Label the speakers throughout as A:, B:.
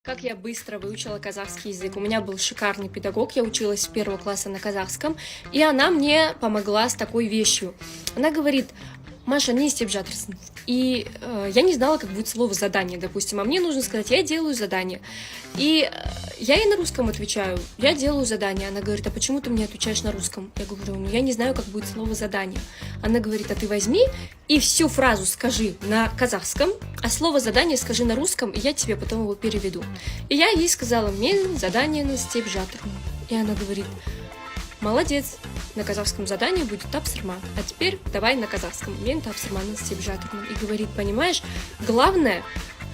A: Как я быстро выучила казахский язык. У меня был шикарный педагог, я училась с 1 класса на казахском, и она мне помогла с такой вещью. Она говорит: Маша, не істеп жатырсың. И я не знала, как будет слово задание, допустим, а мне нужно сказать: я делаю задание. И я ей на русском отвечаю: я делаю задание. Она говорит: а почему ты мне отвечаешь на русском? Я говорю: ну я не знаю, как будет слово задание. Она говорит: а ты возьми и всю фразу скажи на казахском, а слово задание скажи на русском, и я тебе потом его переведу. И я ей сказала: мен задание на істеп жатырмын. И она говорит: молодец, на казахском задании будет тапсырма, а теперь давай на казахском. Мен тапсырманы істеп жатырмын. И говорит: понимаешь, главное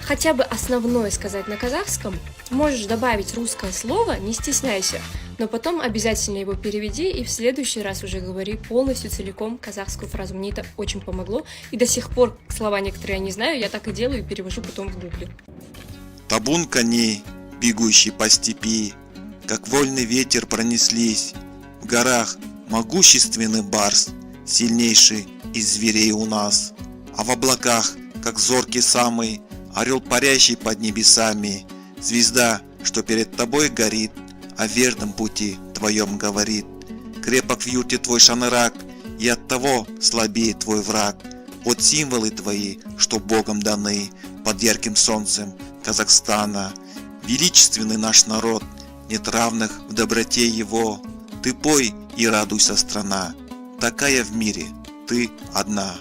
A: хотя бы основное сказать на казахском, можешь добавить русское слово, не стесняйся, но потом обязательно его переведи и в следующий раз уже говори полностью целиком казахскую фразу. Мне это очень помогло, и до сих пор слова некоторые я не знаю, я так и делаю и перевожу потом в гугле.
B: Табун коней, бегущий по степи, как вольный ветер пронеслись. В горах могущественный барс, сильнейший из зверей у нас. А в облаках, как зоркий самый, орел, парящий под небесами. Звезда, что перед тобой горит, о верном пути твоем говорит. Крепок в юрте твой шанырак, и оттого слабее твой враг. Вот символы твои, что Богом даны, под ярким солнцем Казахстана. Величественный наш народ, нет равных в доброте его. Ты пой и радуйся, страна, такая в мире, ты одна.